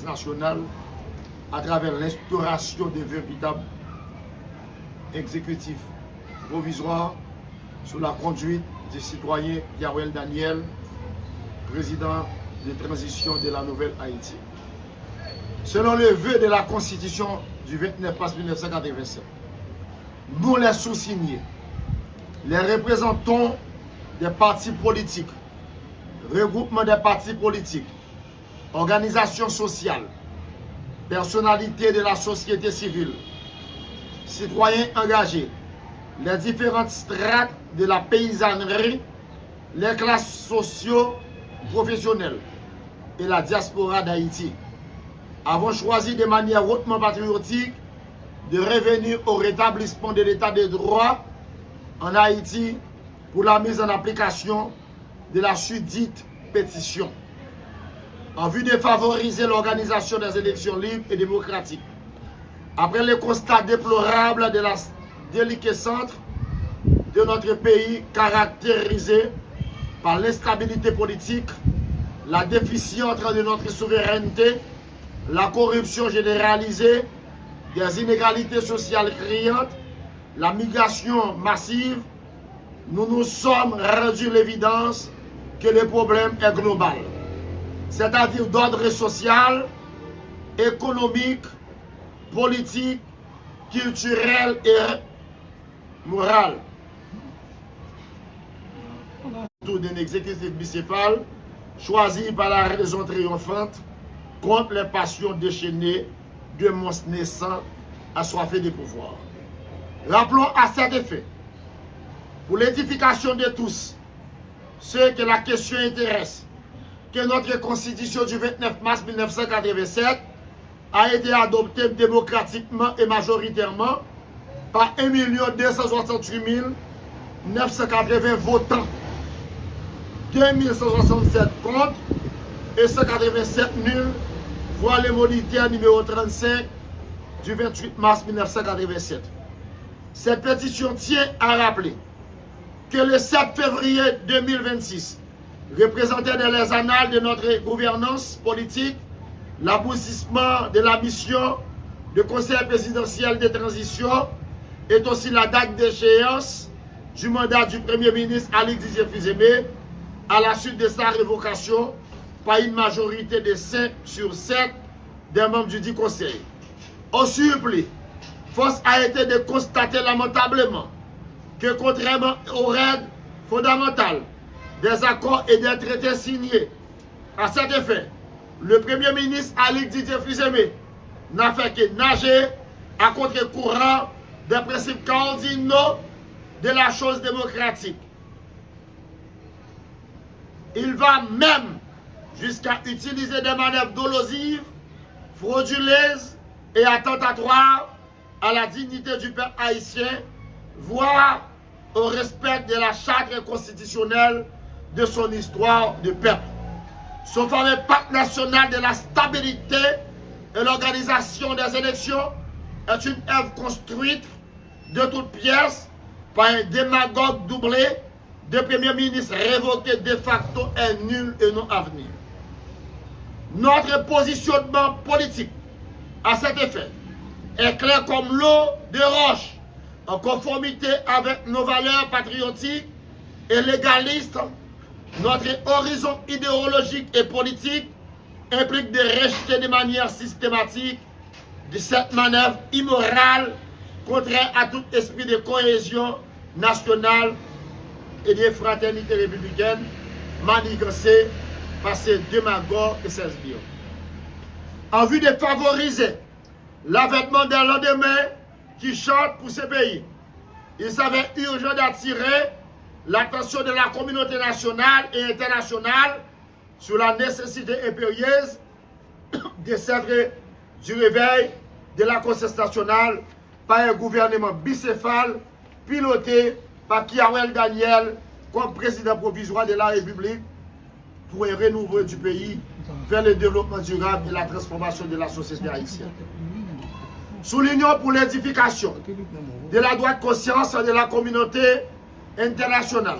nationale à travers l'instauration des véritables exécutifs provisoires sous la conduite du citoyen Yaouel Daniel, président de transition de la Nouvelle Haïti. Selon le vœu de la Constitution du 29 mars 1987, nous les sous-signés, les représentants des partis politiques, regroupements des partis politiques, organisations sociales, personnalités de la société civile, citoyens engagés, les différentes strates de la paysannerie, les classes socio-professionnelles et la diaspora d'Haïti avons choisi de manière hautement patriotique de revenir au rétablissement de l'état de droit en Haïti pour la mise en application de la sudite pétition, en vue de favoriser l'organisation des élections libres et démocratiques. Après le constat déplorable de la déliquescence de notre pays caractérisé par l'instabilité politique, la déficience de notre souveraineté, la corruption généralisée, des inégalités sociales criantes, la migration massive, nous nous sommes rendus l'évidence que le problème est global, c'est-à-dire d'ordre social, économique, politique, culturel et moral. Autour d'un exécutif bicéphale choisi par la raison triomphante contre les passions déchaînées de monstres naissants assoiffés de pouvoir. Rappelons à cet effet, pour l'édification de tous, ceux que la question intéresse, que notre Constitution du 29 mars 1987 a été adoptée démocratiquement et majoritairement par 1 268 980 votants, 2167 contre et 187 nuls, voire le moniteur numéro 35 du 28 mars 1987. Cette pétition tient à rappeler que le 7 février 2026 représentait dans les annales de notre gouvernance politique l'aboutissement de la mission du Conseil présidentiel de transition est aussi la date d'échéance du mandat du Premier ministre Alix Didier Fils-Aimé à la suite de sa révocation par une majorité de 5 sur 7 des membres du dit Conseil. Au surplus, force a été de constater lamentablement que contrairement aux règles fondamentales des accords et des traités signés, à cet effet, le Premier ministre Alix Didier Fils-Aimé n'a fait que nager à contre-courant des principes cardinaux de la chose démocratique. Il va même jusqu'à utiliser des manœuvres dolosives, frauduleuses et attentatoires à la dignité du peuple haïtien, voire au respect de la charte constitutionnelle de son histoire de peuple. Son fameux pacte national de la stabilité et l'organisation des élections est une œuvre construite de toutes pièces par un démagogue doublé de Premier ministre révoqué de facto est nul et non à venir. Notre positionnement politique à cet effet est clair comme l'eau de roche, en conformité avec nos valeurs patriotiques et légalistes. Notre horizon idéologique et politique implique de rejeter de manière systématique de cette manœuvre immorale, contraire à tout esprit de cohésion nationale et de fraternité républicaine, manigancée par ces démagogues et ces sbires. En vue de favoriser l'avènement d'un lendemain qui chante pour ce pays, il s'avère urgent d'attirer l'attention de la communauté nationale et internationale sur la nécessité impérieuse de s'être du réveil de la conscience nationale par un gouvernement bicéphale piloté par Yaouel Daniel comme président provisoire de la République pour un renouveau du pays vers le développement durable et la transformation de la société haïtienne. Soulignons pour l'édification de la droite conscience de la communauté internationale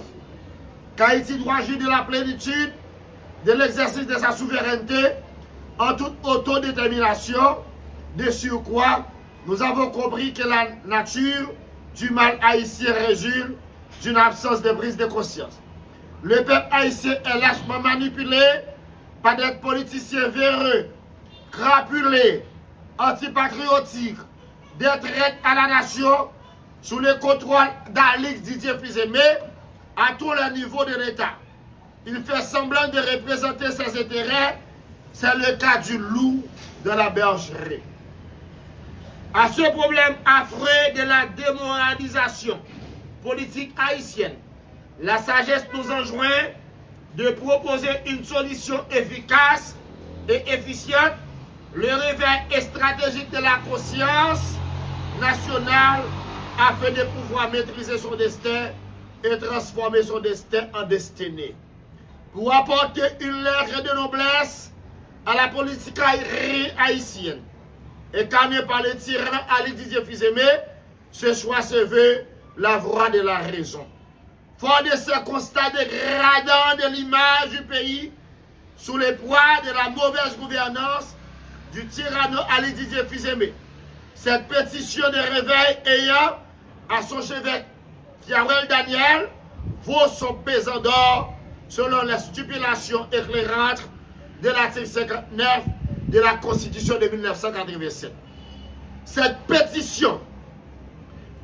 qu'Haïti doit agir de la plénitude de l'exercice de sa souveraineté en toute autodétermination. De surcroît, nous avons compris que la nature du mal haïtien résulte d'une absence de prise de conscience. Le peuple haïtien est lâchement manipulé par des politiciens véreux, crapulés, antipatriotiques, des traites à la nation, sous le contrôle d'Alix Didier Fils-Aimé à tous les niveaux de l'État. Il fait semblant de représenter ses intérêts. C'est le cas du loup de la bergerie. À ce problème affreux de la démoralisation politique haïtienne, la sagesse nous enjoint de proposer une solution efficace et efficiente, le réveil stratégique de la conscience nationale afin de pouvoir maîtriser son destin et transformer son destin en destinée. Pour apporter une lettre de noblesse à la politique haïtienne, incarnée par le tyran Ali Didier Fils-Aimé, ce choix se veut la voie de la raison. Fort de ce constat dégradant de l'image du pays, sous le poids de la mauvaise gouvernance du tyranno Ali Didier Fils-Aimé, cette pétition de réveil ayant à son chevet Pierre Daniel vaut son pesant d'or selon les stipulations éclairantes de l'article 59 de la Constitution de 1987. Cette pétition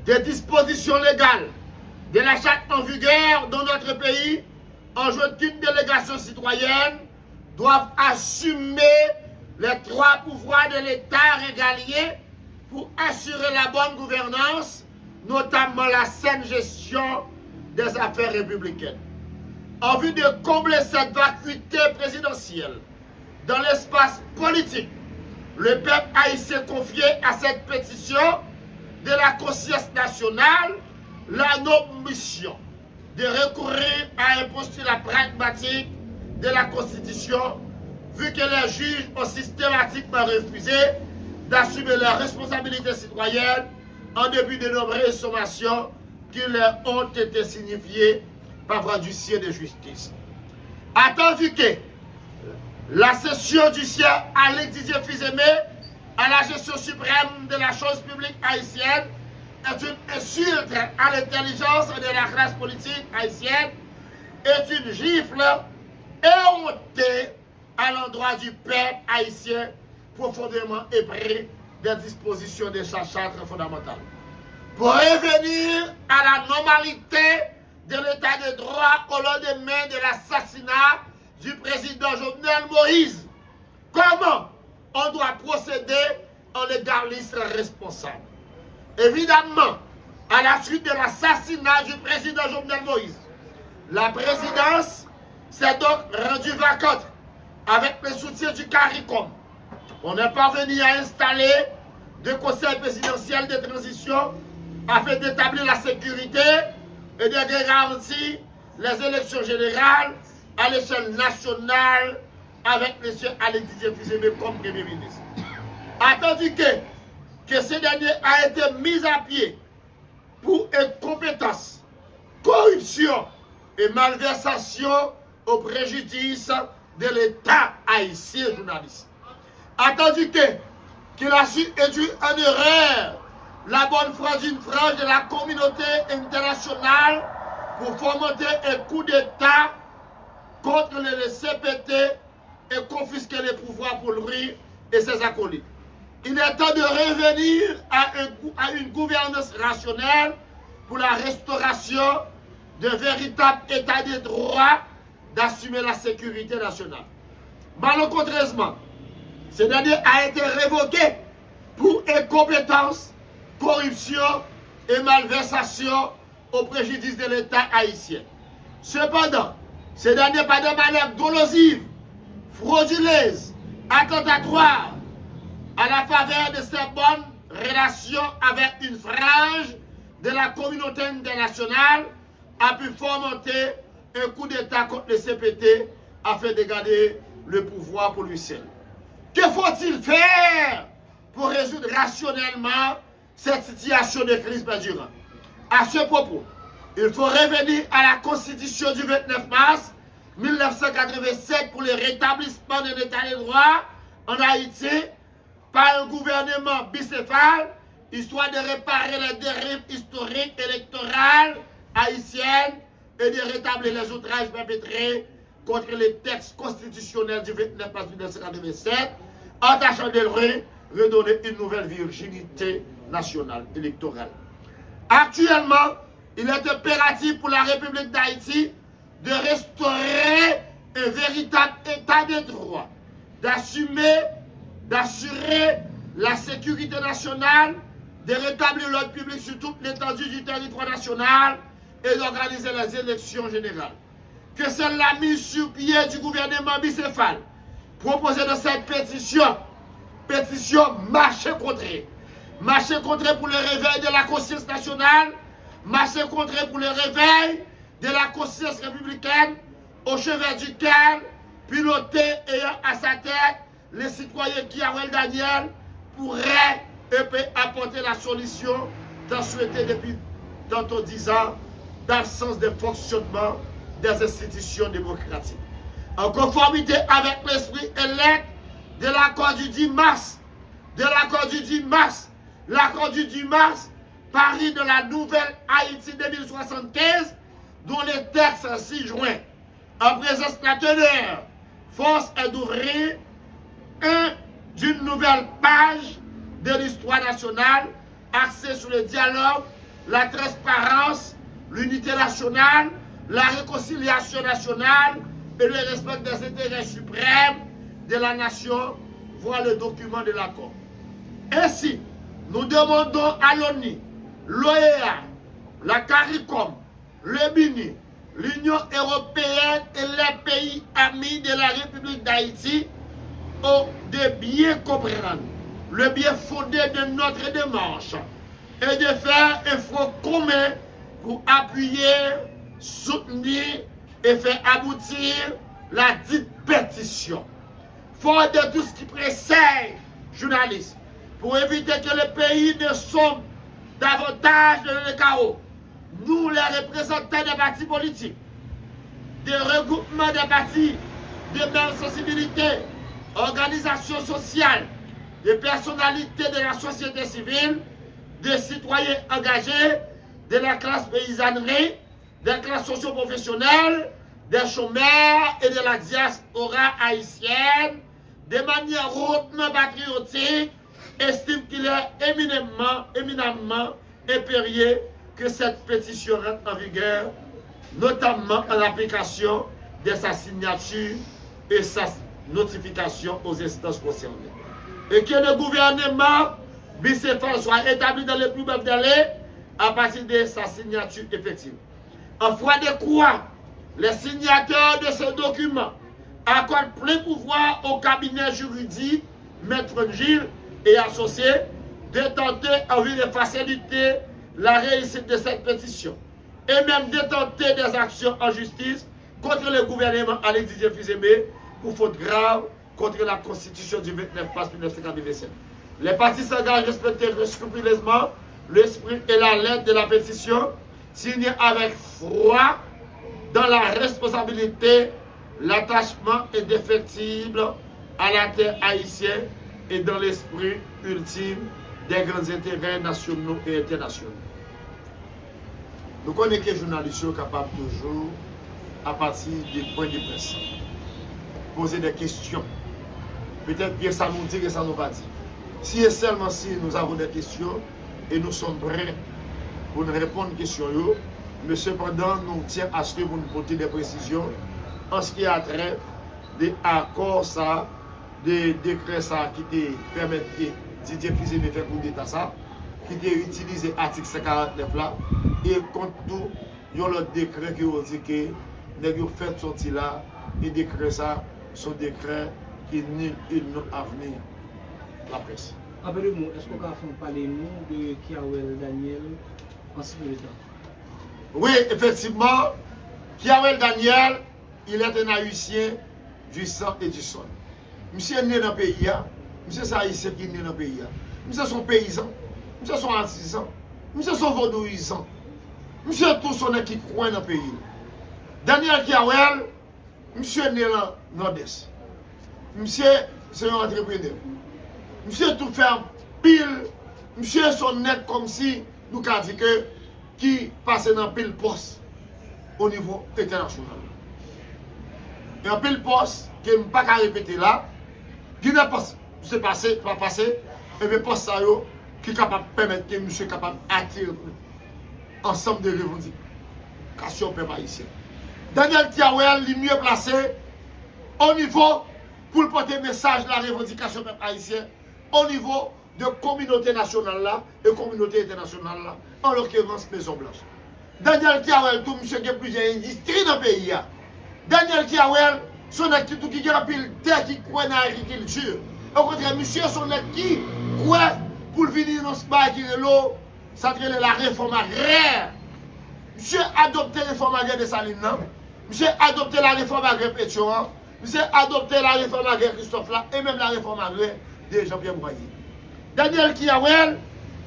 des dispositions légales de la charte en vigueur dans notre pays enjoint qu'une délégation citoyenne doit assumer les trois pouvoirs de l'État régalien pour assurer la bonne gouvernance, notamment la saine gestion des affaires républicaines. En vue de combler cette vacuité présidentielle dans l'espace politique, le peuple haïtien confié à cette pétition de la conscience nationale la noble mission de recourir à un postulat pragmatique de la Constitution, vu que les juges ont systématiquement refusé d'assumer leurs responsabilités citoyennes en dépit de nombreuses sommations qui leur ont été signifiées par voie d'huissier de justice. Attendu que la session judiciaire Alix Didier Fils-Aimé à la gestion suprême de la chose publique haïtienne est une insulte à l'intelligence de la classe politique haïtienne, est une gifle éhontée à l'endroit du peuple haïtien profondément épris des dispositions de sa charte fondamentale. Pour revenir à la normalité de l'état de droit au lendemain de l'assassinat du président Jovenel Moïse, comment on doit procéder en légaliste responsable? Évidemment, à la suite de l'assassinat du président Jovenel Moïse, la présidence s'est donc rendue vacante avec le soutien du CARICOM. On est parvenu à installer deux conseils présidentiels de transition afin d'établir la sécurité et de garantir les élections générales à l'échelle nationale avec M. Alix Didier Fils-Aimé comme Premier ministre. Attendu que ce dernier a été mis à pied pour incompétence, corruption et malversation au préjudice de l'État haïtien journaliste. Attendu qu'il a su induire en erreur la bonne foi d'une frange de la communauté internationale pour fomenter un coup d'État contre le CPT et confisquer les pouvoirs pour lui et ses acolytes. Il est temps de revenir à une gouvernance rationnelle pour la restauration d'un véritable état de droit d'assumer la sécurité nationale. Malencontreusement, ce dernier a été révoqué pour incompétence, corruption et malversation au préjudice de l'État haïtien. Cependant, ce dernier par de manière dolosive, frauduleuse, attentatoire à la faveur de ses bonnes relations avec une frange de la communauté internationale a pu fomenter un coup d'État contre le CPT afin de garder le pouvoir pour lui seul. Que faut-il faire pour résoudre rationnellement cette situation de crise perdurante? À ce propos, il faut revenir à la Constitution du 29 mars 1987 pour le rétablissement de l'état de droit en Haïti par un gouvernement bicéphale, histoire de réparer les dérives historiques électorales haïtiennes et de rétablir les outrages perpétrés contre les textes constitutionnels du 29 mars 1987, en tâchant de redonner une nouvelle virginité nationale électorale. Actuellement, il est impératif pour la République d'Haïti de restaurer un véritable état de droit, d'assurer la sécurité nationale, de rétablir l'ordre public sur toute l'étendue du territoire national et d'organiser les élections générales. Que celle-là mise sur pied du gouvernement bicéphale, proposée dans cette pétition marché contre pour le réveil de la conscience nationale, marché contre pour le réveil de la conscience républicaine, au chevet duquel, piloté ayant à sa tête, les citoyens Kiawel Daniel pourraient et peut apporter la solution tant souhaité depuis tantôt 10 ans d'absence de fonctionnement des institutions démocratiques. En conformité avec l'esprit élect de l'accord du 10 mars, l'accord du 10 mars, Paris de la nouvelle Haïti 2075, dont les textes 6 juin, en présence de la teneur, force est d'ouvrir d'une nouvelle page de l'histoire nationale, axée sur le dialogue, la transparence, l'unité nationale, la réconciliation nationale et le respect des intérêts suprêmes de la nation, voit le document de l'accord. Ainsi, nous demandons à l'ONU, l'OEA, la CARICOM, le BINI, l'Union européenne et les pays amis de la République d'Haïti de bien comprendre le bien fondé de notre démarche et de faire un front commun pour appuyer, soutenir et faire aboutir la dite pétition. Fort de tout ce qui précède, journalistes, pour éviter que le pays ne sombre davantage dans le chaos. Nous, les représentants des partis politiques, des regroupements des partis de même sensibilité, organisations sociales, des personnalités de la société civile, des citoyens engagés, de la classe paysannerie, des classes socio-professionnelles, des chômeurs et de la diaspora haïtienne, de manière hautement patriotique, estime qu'il est éminemment impérieux que cette pétition rentre en vigueur, notamment en application de sa signature et sa notification aux instances concernées. Et que le gouvernement bicéphale soit établi dans les plus brefs délais à partir de sa signature effective. En foi de quoi, les signataires de ce document accordent plein pouvoir au cabinet juridique, Maître Gilles et associés, de tenter en vue de faciliter la réussite de cette pétition et même de tenter des actions en justice contre le gouvernement Alex Didier Fils-Aimé pour faute grave contre la Constitution du 29 mars 1997. Les partis s'engagent à respecter scrupuleusement l'esprit et la lettre de la pétition, signée avec foi, dans la responsabilité, l'attachement indéfectible à la terre haïtienne et dans l'esprit ultime des grands intérêts nationaux et internationaux. Nous connaissons que les journalistes sont capables toujours, à partir des points de presse, poser des questions. Peut-être que ça nous dit que ça nous va dire. Si et seulement si nous avons des questions et nous sommes prêts pour nous répondre aux questions, mais cependant nous tiens à ce que vous nous portez des précisions en ce qui a trait des accords, ça, des décrets ça, qui te permettent que Didier Fils-Aimé fait coup d'état ça, qui te utilisé l'article 149 là, et contre tout, il y a l'autre décret qui dit que nous fait sortir là, et décret ça, sont décrets qui nul à venir la presse. Appelez-moi, est-ce qu'on peut parler de Kiawel Daniel en simultané? Oui, effectivement, Kiawel Daniel, il est un haïtien du sang et du sol. Monsieur est né dans le pays, monsieur c'est haïtien qui est né dans le pays. Monsieur sont paysans, monsieur sont artisans, monsieur sont vaudouisants, monsieur tout son qui croit dans le pays. Daniel Kiawel, monsieur est né dans le nord-est. Monsieur c'est un entrepreneur. Monsieur tout fait pile, monsieur son net comme si nous avons dit que qui passe dans pile poste au niveau international. Et un pile poste que je ne peux pas répéter là, qui n'a pas passé, et bien poste ça qui est capable de permettre que monsieur est capable d'attirer ensemble de revendications peuple haïtien. Daniel Tiawel est mieux placé au niveau pour porter message de la revendication peuple haïtien au niveau de communauté nationale là et communauté internationale là, en l'occurrence Maison Blanche. Daniel Tiawel, tout monsieur qui a plusieurs industries dans le pays. Daniel Tiawel, son activité qui a pile terre qui croit dans l'agriculture. Au contraire, monsieur, son activité qui croit pour venir dans ce bail qui est l'eau, ça traîne la réforme agraire. Monsieur a adopté la réforme agraire de Saline, monsieur a adopté la réforme agraire Pétion, monsieur a adopté la réforme agraire Christophe là, et même la réforme agraire de Jean-Pierre Boyer. Daniel Tiawel,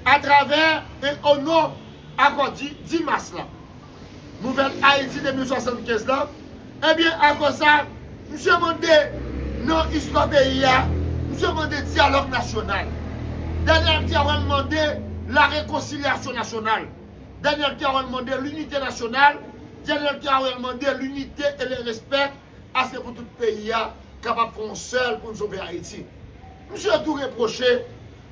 à travers et au nom accordé 10 mars là, Nouvelle Haïti 2075 là, eh bien, à cause de ça, monsieur demandé dans l'histoire pays, monsieur demandé dialogue national. Daniel Tiawel demandé la réconciliation nationale. Daniel Tiawel demandé l'unité nationale. Daniel Tiawel demandé l'unité et le respect à ce que pour tout le pays capable de faire seul pour nous sauver Haïti. Monsieur a tout reproché,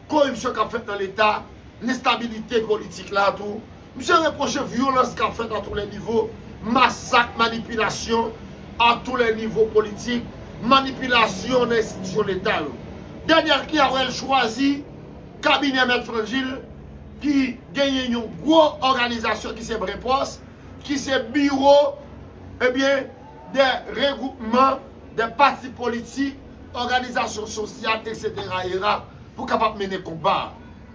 corruption qu'a fait dans l'État, l'instabilité politique là, tout. Monsieur a reproché violence qu'a fait à tous les niveaux, massacre, manipulation à tous les niveaux politiques, manipulation des institutions de l'État. Daniel Tiawel choisi cabinet Maître Frangile qui gagne une grosse organisation qui c'est Brepos, qui c'est bureau, eh bien, des regroupements, des partis politiques, organisations sociales, etc. pour capable mener le combat.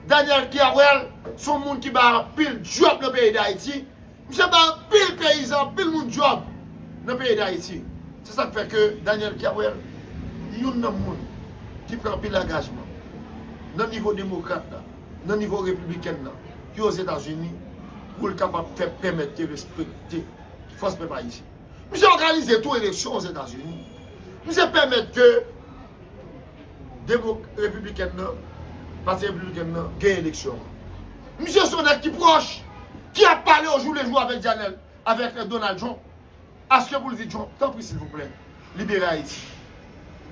Daniel Tiawel, son monde qui va pile job dans le pays d'Haïti, monsieur va pile paysan, pile monde job dans le pays d'Haïti. C'est ça qui fait que Daniel Tiawel, il y a un monde qui prend pile engagement dans le niveau démocrate, dans le niveau républicain, qui aux États-Unis, pour le capable de permettre de respecter la force peuple haïtien. Monsieur organise toutes les élections aux États-Unis. Monsieur permettre que les républicains, parti républicain, gagnent l'élection. Monsieur son qui proche, qui a parlé au jour le jour avec Janel, avec Donald Trump. Est-ce que vous le dites, Trump, tant pis s'il vous plaît, libérez Haïti.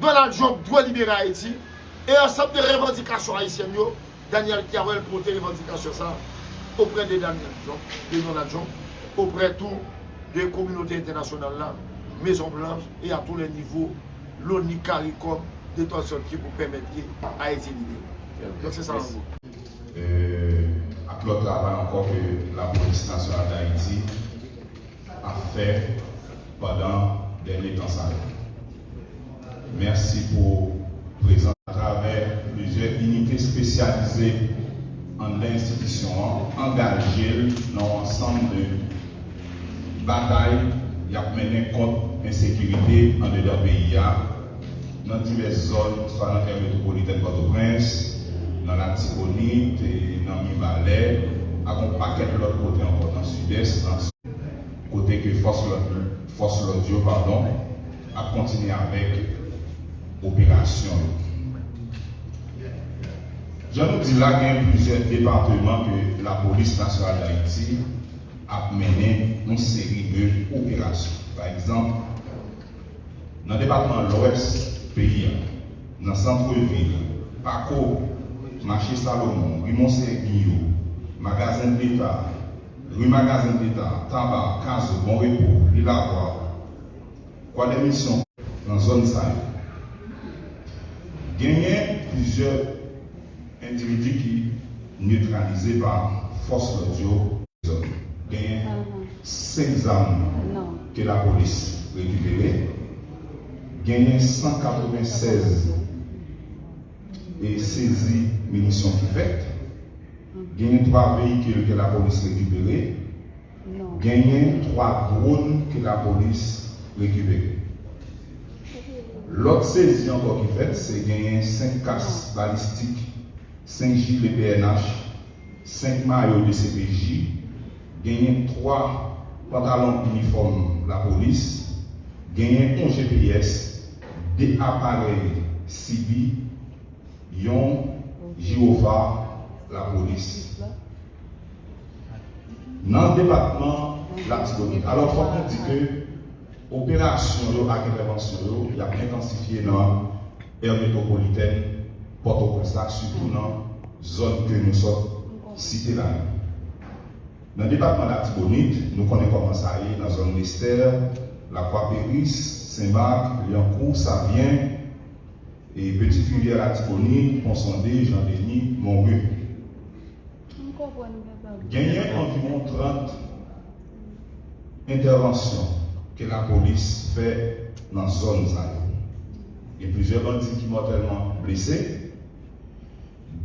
Donald Trump doit libérer Haïti. Et un ensemble de revendications haïtiennes, Daniel Tiawel porte les revendications ça auprès de Donald Trump, auprès de toutes les communautés internationales là, Maison Blanche et à tous les niveaux, l'ONU CARICOM, de toute sorte qui pour permettre Haïti libérer. Donc c'est ça en gros. À l'autre travail encore que la police nationale d'Haïti a fait pendant les derniers temps. Merci pour présenter à travers plusieurs unités spécialisées en institutions engagées dans l'ensemble de batailles qui a mené contre l'insécurité en dedans du pays, dans diverses zones, soit dans la métropolitaine Port-au-Prince, dans la Tibonite et dans le Mi-Valais, avec un paquet de l'autre côté encore dans le sud-est, côté que Force l'Audio, a continué avec opération. Je nous dis là qu'il y a plusieurs départements que la police nationale d'Haïti a mené une série d'opérations. Par exemple, dans le département de l'Ouest, pays, dans le centre-ville, Paco, marché Salomon, rue Mont-Guillaume, magasin de l'État, rue magasin de l'État, Tabac, Caso, Bon Repos, Lilavoie, quoi des missions dans la zone Sahel. Il y a plusieurs individus qui neutralisés par force l'audio. Il y a 5 armes que la police récupérées. Il y a 196 et saisies munitions qui faites. Il y a 3 véhicules que la police récupérés. Il y a 3 drones que la police récupérés. L'autre saisie encore qui fait, c'est gagner 5 casques balistiques, 5 gilets PNH, 5 maillots de CPJ, gagner 3 pantalons uniformes de la police, gagner 1 GPS, des appareils Sibi, yon Jéhovah, la police. Dans le département de la Tibonite. Alors, il faut qu'on dise que l'opération et l'intervention il a intensifié dans l'aire métropolitaine, Port-au-Prince, surtout dans la zone que nous sommes cités là. Dans le département de la Tibonite, nous connaissons comment ça y est, dans la zone d'Esther, la Croix-Péris, Saint-Marc, Liancourt, Savien, et Petite Rivière la Tibonite, Pont-Sondé, Jean-Denis, Montreux. Il y a environ 30 interventions que la police fait dans la zone. Il y a plusieurs bandits qui sont mortellement blessés.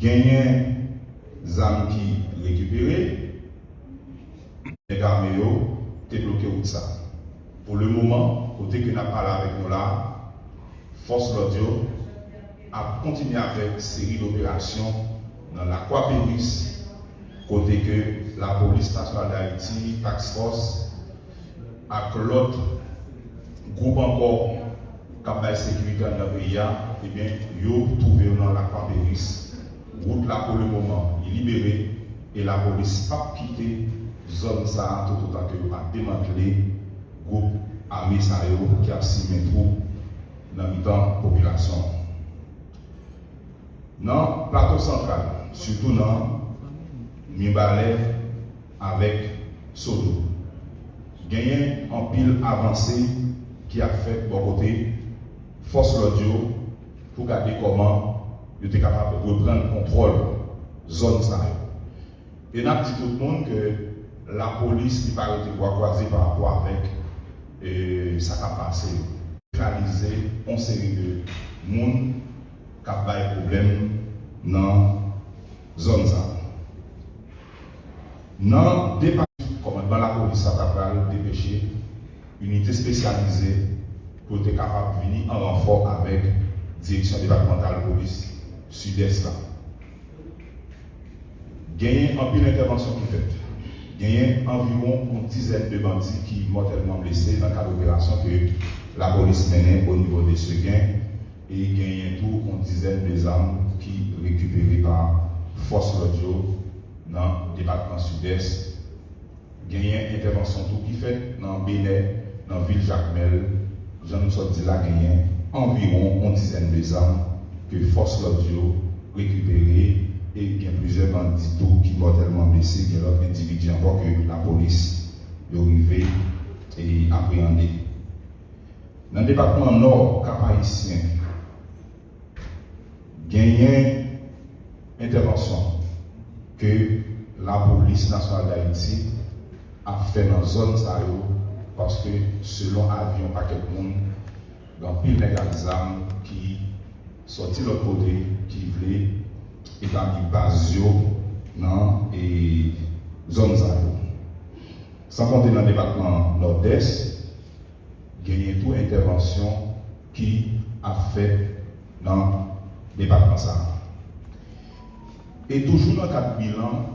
Il y a des armes qui récupérées. Les garméos étaient bloqués où ça. Pour le moment, côté que nous avons parlé avec nous là, Force l'audio a continué avec une série d'opérations dans la Croix-Péris, côté que la police nationale d'Haïti, Task Force, avec l'autre groupe encore qui a sécurité dans le pays, eh bien, ils ont trouvé dans la Croix-Péris. Route là pour le moment est libérée et la police n'a pas quitté la zone ça tout autant que a démantelé le groupe armé qui a signé troupes dans la population. Dans le plateau central, surtout dans Mibalé avec Sodo, il y a un pile avancé qui a fait bon côté force l'audio pour regarder comment il était capable de reprendre le contrôle de la zone. Et nous avons dit tout le monde que la police n'est pas été croisée par rapport avec ça qui a passé. Réaliser une série de monde qui a des problèmes dans la zone. Dans le département, comme la police a dépêché une unité spécialisée pour être capable de venir en renfort avec la direction départementale de police sud-est. Il y a un peu d'intervention qui est faite. Il y a environ une dizaine de bandits qui sont mortellement blessés dans le cadre d'opération que la police menait au niveau des Seguins. Et il y a tout une dizaine d'armes qui sont récupérées par Force l'audio dans le département sud-est. Il y a une intervention tout qui est faite dans Bénet, dans la ville Jacmel. J'en ai dit là qu'il y a environ une dizaine d'armes que Force l'audio récupérées et il y a plusieurs bandits qui sont mortellement blessés, il y a d'autres individus encore que la police est arrivée et appréhendée. Dans le département nord cap-haïtien, il y a une intervention que la police nationale d'Haïti a fait dans la zone parce que selon avion, pas quelqu'un monde, dans pile d'armes qui sorti de l'autre côté, qui voulait établir base dans et zone sans compter dans le département nord-est, il y a toute intervention qui a fait dans le département ça. Et toujours dans le cadre bilan,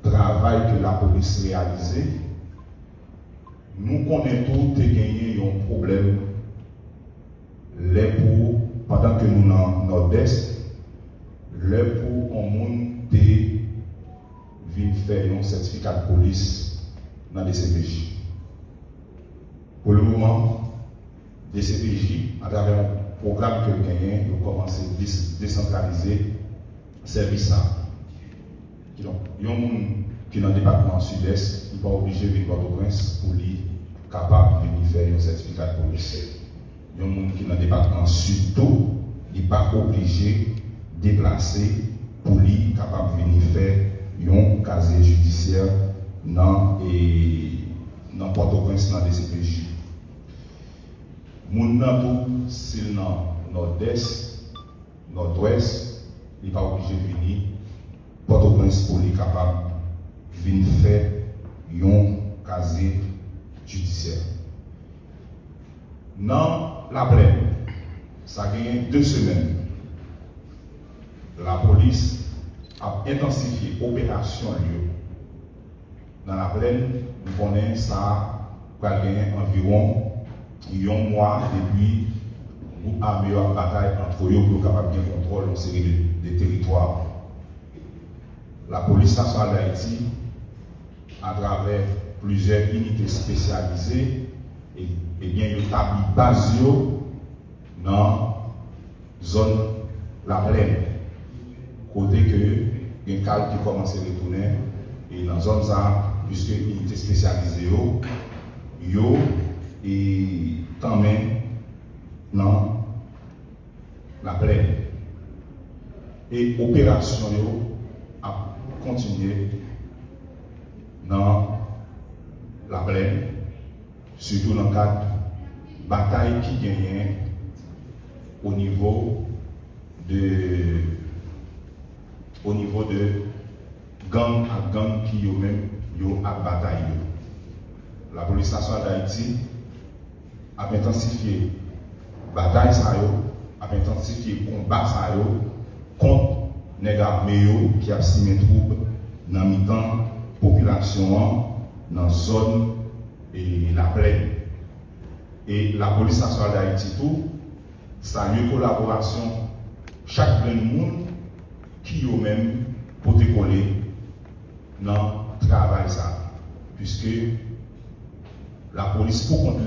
travail que la police réalisé, nous connaissons tout et gagné un problème pendant que nous dans le nord-est, le pour un monde vient faire un certificat de police dans les CPJ. Pour le moment, les CPJ, à travers un programme que nous gagnons, nous commençons à décentraliser le service. Donc, il y a un monde qui est dans le département sud-est, il n'est pas obligé de venir à Port-au-Prince pour lui capable de venir faire un certificat de police. Il y a un monde qui est dans le département sud-tout, il n'est pas obligé de déplacer pour lui capable de venir faire un casier judiciaire dans Port-au-Prince, dans les CPJ. Moun nan tout, c'est dans nord-est, nord-ouest, il n'est pas obligé de venir Port-au-Prince pour lui capable de venir faire un casier judiciaire. Dans la plaine, ça a gagné 2 semaines. La police a intensifié l'opération dans la plaine. Nous connaissons ça, il y a environ un mois depuis groupe armé en bataille entre eux pour capable de contrôler une série de territoires. La police nationale d'Haïti, à travers plusieurs unités spécialisées, et bien, il établit base dans la zone la plaine. Côté que les cadres qui commencent à retourner, et dans la zone ça, puisque unité spécialisée, yo, et quand même dans la plaine. Et l'opération a continué dans la plaine, surtout dans le cadre de bataille qui gagnait au niveau de gang à gang qui yo même yo à bataille. La police nationale d'Haïti a intensifié bataille ça yo, a intensifié combat ça yo contre les armées qui a signé troupes dans mi-temps population dans zone et la plaine. Et la police nationale d'Haïti tout salue collaboration chaque monde qui eux même pour te coller dans le travail ça, puisque la police pour contre lui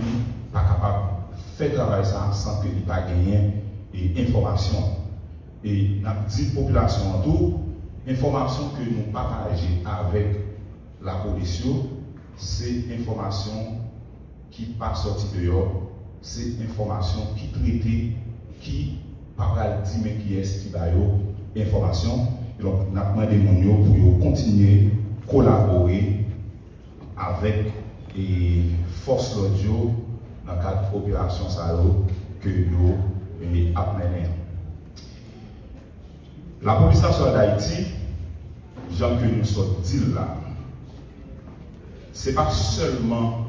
pas capable de faire travail ça sans que il pas gagner et information. Et la petite population en tout, information que nous partageons avec la police, c'est information qui pas sorti dehors, c'est information qui traite, qui pas dit mais qui est qui va information. Et donc nous avons demandé pour continuer à collaborer avec les forces l'audio dans le cadre de l'opération Salo que nous avons mené. La police nationale d'Haïti, Jean que nous sommes dit là, ce n'est pas seulement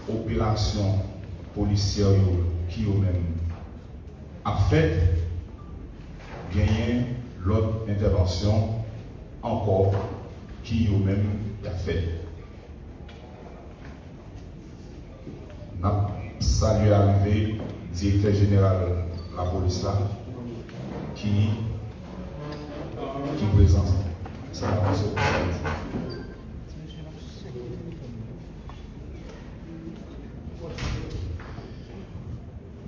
opération policière qui eux-mêmes a fait gagner l'autre intervention encore qui eux-mêmes a fait. Nous avons salué l'arrivée du directeur général de la police là qui présente. Ça va passer.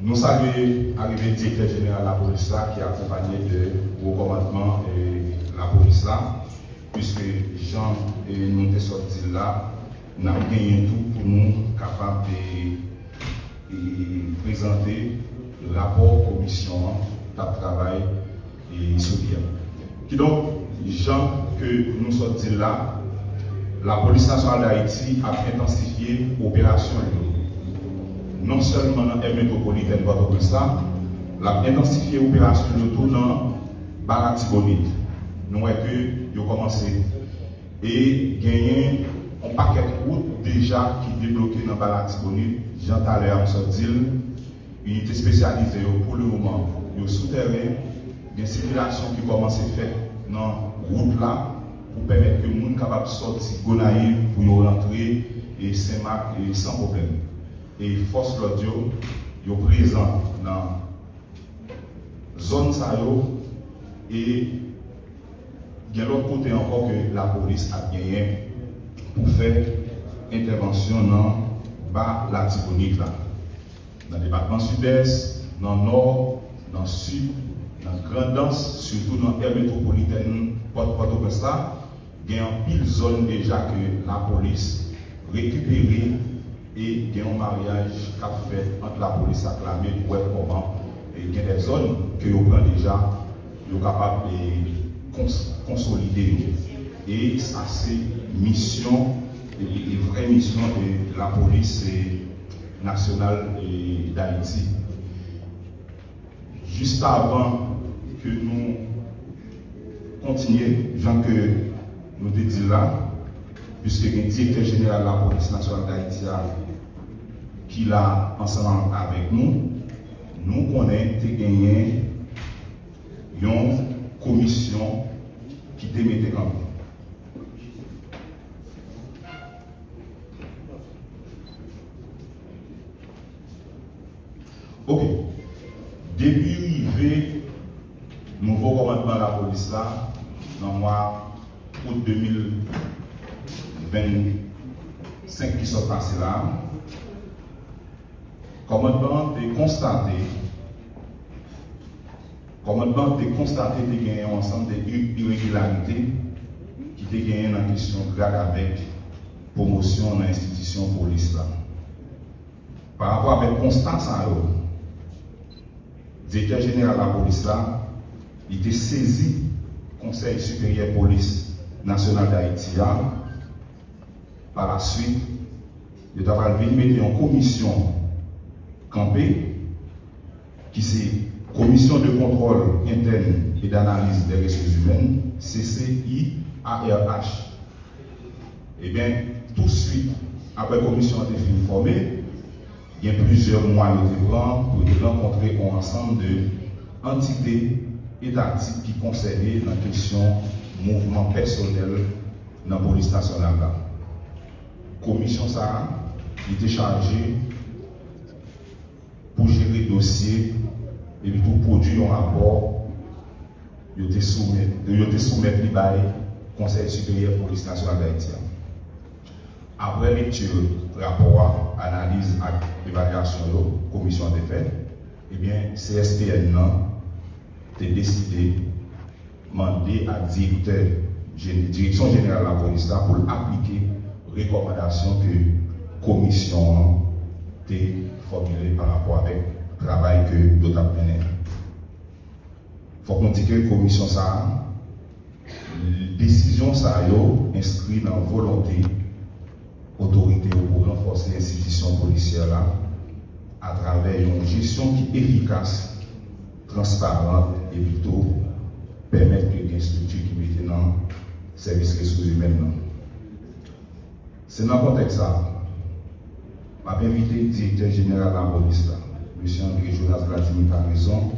Nous saluons l'arrivée du directeur général de la police là, qui est accompagné de recommandement de la police là, puisque Jean et nous sommes sortis là, nous avons gagné tout pour nous capables de présenter le rapport commission de travail et social. Qui donc, Jean, que nous sommes dit là, la police nationale d'Haïti a intensifié l'opération. Non seulement dans la métropolitaine Port-au-Prince, la intensifié l'opération tout dans Baratibonite. Nous avons que commencé et gagné un paquet de routes déjà qui est débloqué dans Baratibonite. Jean Talé a sorti une unité spécialisée pour le moment, le souterrain. Il y a une circulation qui commence à faire dans la route là pour permettre que les gens soient capables de sortir Gonaïve pour rentrer et Saint-Marc sans problème. Et force l'audio est présent dans la zone et il y a l'autre côté encore que la police a gagné pour faire intervention dans la Tibonite là. Dans le département sud-est, dans le nord, dans le sud, dans la grande danse, surtout dans l'aire métropolitaine Port-au-Prince, il y a une pile zone déjà que la police récupérée et il y a un mariage qu'a fait entre la police acclamée pour voir comment il y a des zones que vous prenez déjà, vous êtes capable de consolider. Et ça, c'est mission, une vraie mission de la police nationale d'Haïti. Juste avant que nous continuions, Jean que nous te dit là, puisque le directeur général de la police nationale d'Haïti qui l'a ensemble avec nous, nous connaissons gagné une commission qui te mettait comme ok. dans le mois août 2025 qui sont passés là, le commandement a constaté qu'il y a un ensemble d'irrégularités qui étaient gagnées dans la question grave avec promotion dans l'institution police là. Par rapport avec constat ça, le directeur général de la police là, il était saisi Conseil supérieur police nationale d'Haïti. Par la suite, il a venir mettre en commission campée, qui c'est Commission de contrôle interne et d'analyse des ressources humaines, CCIARH. Eh bien, tout de suite, après la commission a été formée, il y a plusieurs mois pour rencontrer un ensemble d'entités étatiques qui concernaient la question mouvement personnel dans la police nationale. La commission ça était chargée pour gérer le dossier et pour produire un rapport. Il était soumis au Conseil supérieur de police nationale d'Haïti. Après lecture du rapport, analyse et évaluation de la commission des faits, eh bien, CSPN a décidé de demander à la direction générale de la police pour appliquer les recommandations que la commission a formulées par rapport avec le travail que nous avons mené. Il faut qu'on dise que la commission, la décision inscrite dans la volonté autorité pour renforcer l'institution policière là, à travers une gestion qui est efficace, transparente et plutôt permettre que les structures qui mettent dans le service des ressources humaines. C'est dans le contexte ça, je vais inviter le directeur général de la police, là, M. André Jonas Vladimir Carrizon,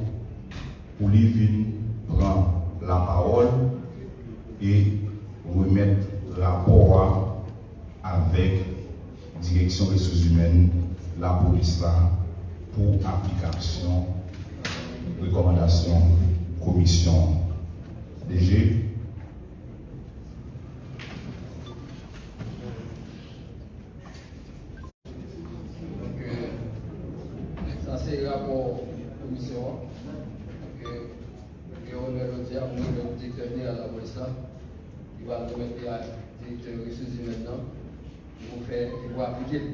pour lui venir prendre la parole et remettre le rapport avec la direction des ressources humaines, la police là, pour application, recommandation, commission, DG. Donc, ça c'est le rapport commission. Et on est le directeur général de la police là, qui va nous mettre à directeur des ressources humaines maintenant. Il faut appliquer, il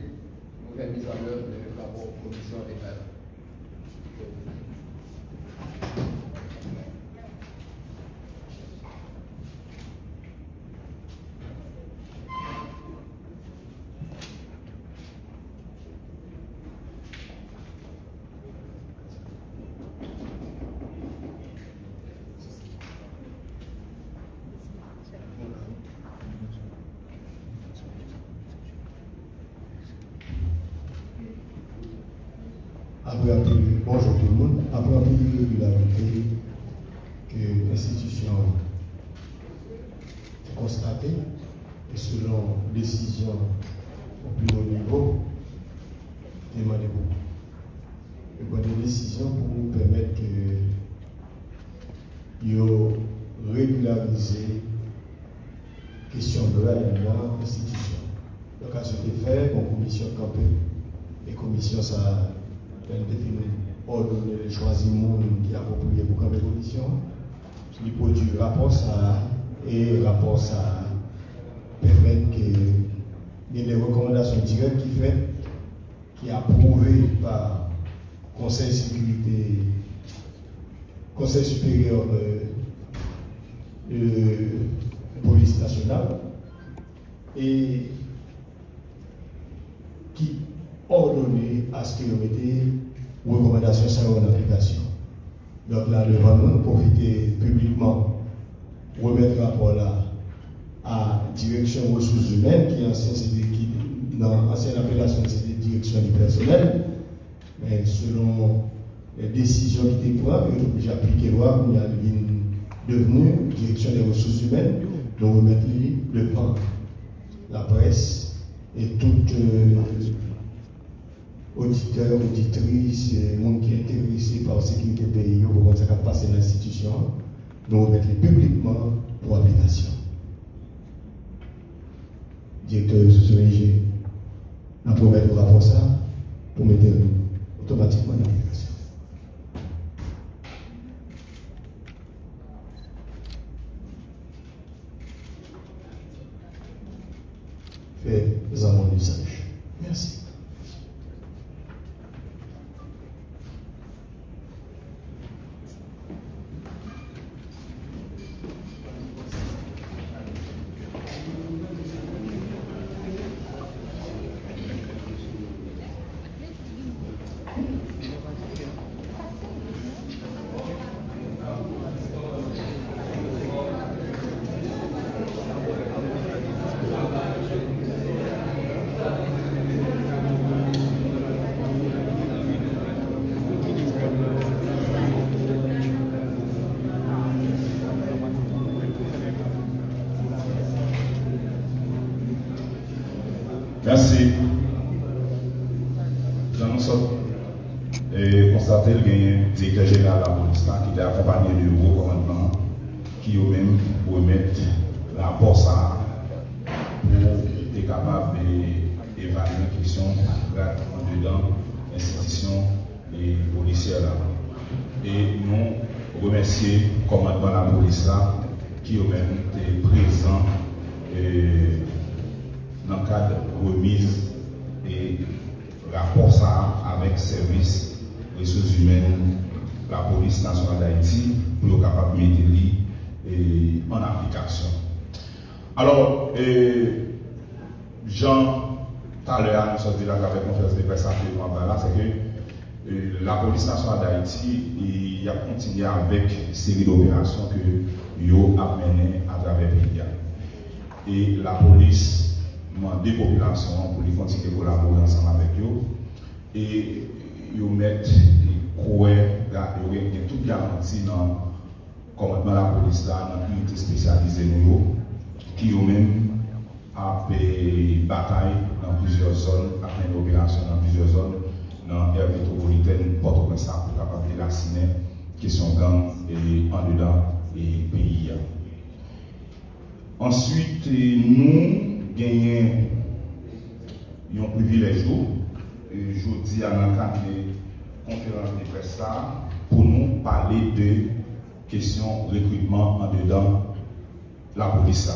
faut faire mise en œuvre le rapport commission des faits. Bonjour tout le monde. Après un peu de régularité que l'institution a constatée et selon décision au plus haut niveau, demandez beaucoup. Et bonne décision pour nous permettre de régulariser la question de l'institution. Donc à ce fait, une commission campée et commission ça. Elle définit, ordonner, choisir le monde qui est approprié pour camper commission. Il produit le rapport ça et le rapport ça permet qu'il y ait des recommandations directes qui est approuvé par Conseil supérieur de police nationale et qui ordonné à ce qu'il y ait des recommandations sans en application. Donc là, devant nous, profiter publiquement, remettre le rapport là à la direction des ressources humaines, qui dans l'ancienne appellation c'était direction du personnel, mais selon les décisions qui étaient prises, il est obligé d'appliquer la loi, il est devenu direction des ressources humaines, donc remettre le plan, la presse et toute auditeurs, auditrices, monde qui est intéressé par la sécurité pays, pour voir ce qui passe dans l'institution, nous remettre publiquement pour directeur de sociologie, nous promettons le rapport ça pour mettre automatiquement dans l'application. Fais-en mon usage. Merci. Merci. J'annonce et constater le directeur général de la police qui est accompagné du haut commandement qui eux-mêmes remettent la rapport ça pour être capable d'évaluer la question dedans l'institution et policière là. Et nous remercions le commandement de la police là qui eux-mêmes étaient présents dans le cadre de remise et rapport ça avec service ressources humaines, la police nationale d'Haïti, pour être capable de mettre en application. Alors, Jean, tout à l'heure, nous sommes là avec la conférence de presse c'est que la police nationale d'Haïti il a continué avec une série d'opérations que yo a menées à travers le pays. Et la police des populations pour les continuer à collaborer ensemble avec eux et ils mettent toute garantie dans le commandement de la police là, dans l'unité spécialisée qui eux-mêmes a fait bataille dans plusieurs zones, a fait une opération dans plusieurs zones dans l'aire métropolitaine Port-au-Prince pour capable de raciner question gang et en dedans et pays. Ensuite, nous gagnons un privilège je dis à l'encadre de conférence de presse pour nous parler de questions recrutement en dedans la police.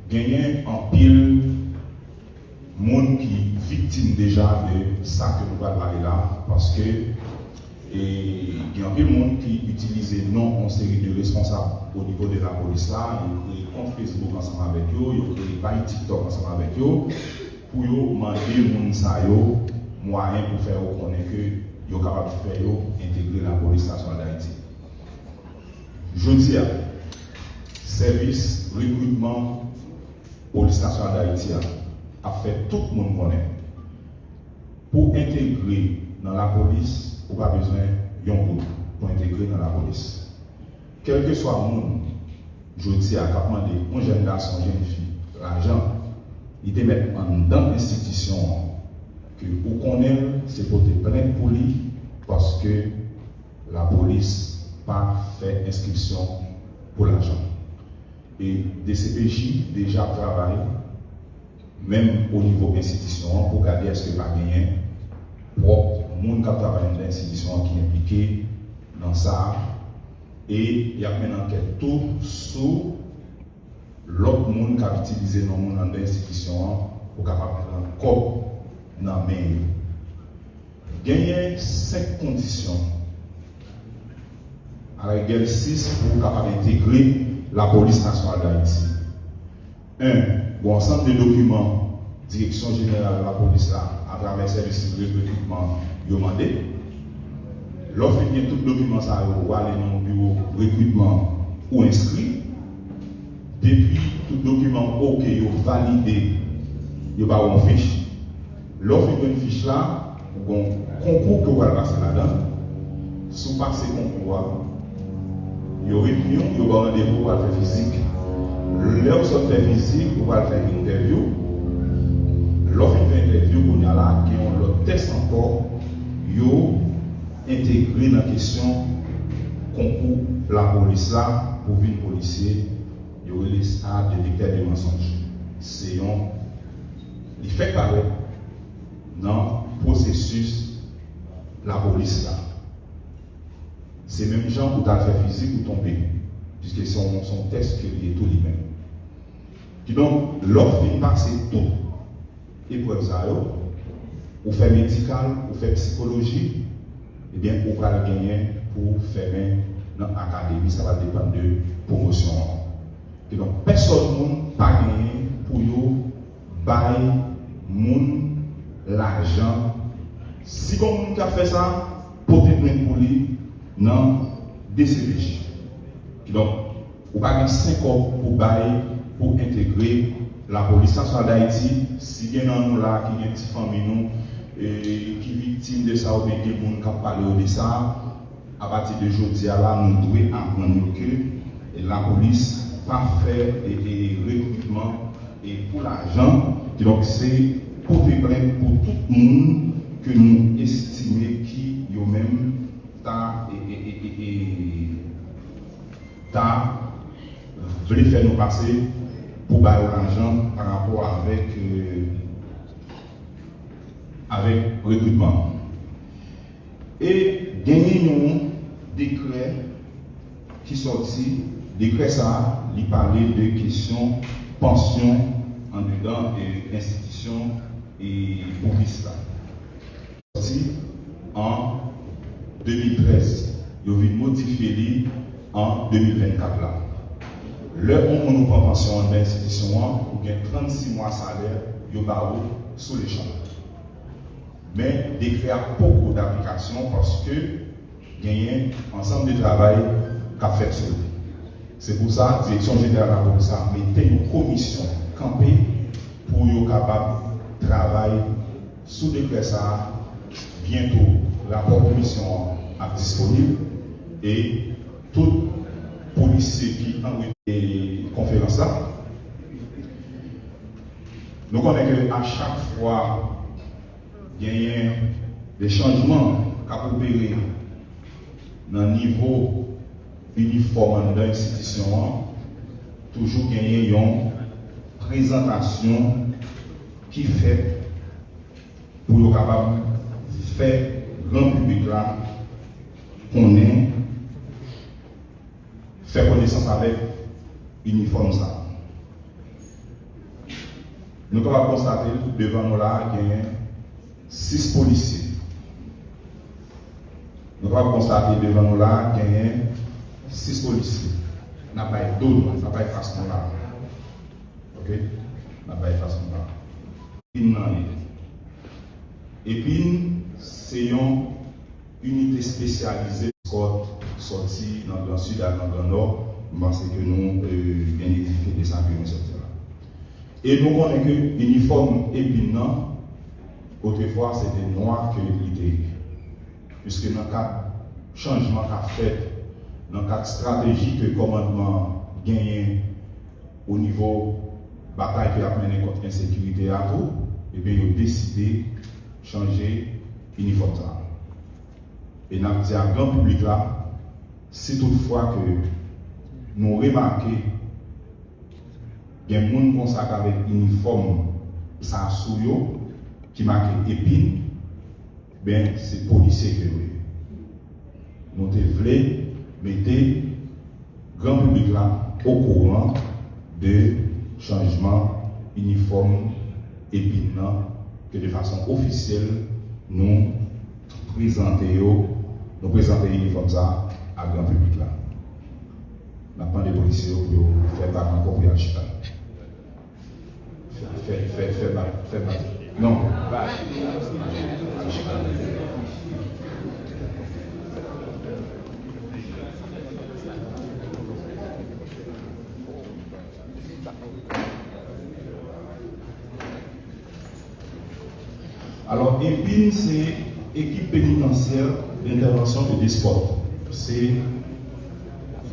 Gagner en pile monde qui victime déjà de ça que nous allons parler là parce que il y a un peu de monde qui utilise non une série de responsables au niveau de la police là, ils créent compte Facebook ensemble avec eux, ils créent page TikTok ensemble avec eux, pour demander aux gens moyen pour faire reconnaître que ils sont capables de faire intégrer la police nationale d'Haïti. Je dis, service recrutement police nationale d'Haïti a fait tout le monde connaître. Pour intégrer dans la police, on n'a pas besoin d'un groupe pour intégrer dans la police. Quel que soit le monde, je dis à demander un jeune garçon, une jeune fille, l'argent, il te met dans l'institution que vous connaissez, c'est pour te plaindre pour lui, parce que la police n'a pas fait inscription pour l'argent. Et des CPJ déjà travaillent, même au niveau institution, pour regarder est-ce que pas gagné propre monde qui travaille dans l'institution qui est impliqué dans ça. Et il y a une enquête tout sur l'autre monde qui a utilisé dans l'institution pour capable de prendre corps dans la main. Gagner 5 conditions. Avec 6 pour capable d'intégrer la police nationale d'Haïti. 1. Bon ensemble de documents, direction générale de la police là, à travers le service de recrutement, demandé. Lorsque il y a tout document, ça va aller dans le bureau de recrutement ou inscrit. Depuis tout document OK, validé, il y a une fiche. Lorsque il y a une fiche là, bon concours que vous allez passer là-dedans, si vous passez le concours, il y a une réunion, il y a un rendez-vous pour faire physique. Lorsque vous faites physique, vous allez faire une interview. Lorsque vous faites une interview, vous allez là, qui ont le test encore, vous intégré dans la question concours la police là, pour venir policier, vous allez à détecter des mensonges. c'est un fait pareil dans le processus la police là. C'est même gens pour t'as fait physique ou tomber, puisque son test que il est tout lui-même. Donc, l'offre vient passer tout. Et pour ça, ou fait médical, ou fait psychologie, eh bien, on va gagner pour faire dans l'académie, ça va dépendre de promotion. Et donc, personne ne pas gagner pour vous bailler l'argent. Si on a fait ça, porter plainte pour lui, dans DCPJ. Donc, on va gagner 5 ans pour bailler, pour intégrer la police nationale d'Haïti. Si il y a un là qui est une petite famille, qui est victime de ça, ou bien qui a parlé de ça, à partir de aujourd'hui, nous devons apprendre que la police pas faire des recrutements et pour l'argent. Donc, c'est pour plainte pour tout le monde que nous estimons qui eux-mêmes voulu faire nous passer pour bailler l'argent par rapport avec recrutement. Et gagner un décret qui sortit, décret ça, il parlait de questions pension en dedans de l'institution et police là. Sorti en 2013, il a modifié en 2024 là. Le on nous prend pension dans l'institution, ou bien 36 mois salaire, il y a sous les champs. Mais décret a beaucoup d'applications parce que il y a un ensemble de travail qu'a fait sur lui. C'est pour ça que la direction générale de la police a mis une commission campée pour être capable de travailler sous décret ça. Bientôt, la commission est disponible et tout policier qui a une conférence là, nous connaissons qu'à chaque fois, il y a des changements à opérer dans le niveau uniforme de l'institution, toujours il y a une présentation qui fait pour être capable de faire grand public là qu'on ait fait connaissance avec l'uniforme ça. Nous avons constaté devant nous là qu'il y a 6 policiers. Nous avons constaté devant nous là qu'il y a 6 policiers. Nous n'avons pas d'autres, nous n'avons pas de façon là. Ok? Nous n'avons pas de façon là. Et puis, c'est une unité spécialisée sortie dans le Grand Sud et dans le Grand Nord, parce que nous bien édifié des sanctuaires, etc. Et nous connaissons que l'uniforme épinant, autrefois c'était noir que l'idée. Puisque dans le cadre changement qu'a fait, dans le cadre stratégique que le commandement gagne au niveau bataille qu'il a mené contre l'insécurité à tout, et bien ils ont décidé de changer l'uniforme. Et nous avons dit à grand public là, si toutefois que nous remarquons qu'il y a des gens qui sont avec l'uniforme sans souillot, qui marque épine, ben c'est policier que nous voulons mettre grand public là au courant de changement uniforme épine que de façon officielle nous présentons l'uniforme ça à grand public là. Maintenant des policiers pour faire pas encore pour y acheter. Faire non. Alors, EPIN, c'est équipe pénitentiaire d'intervention de Disport. C'est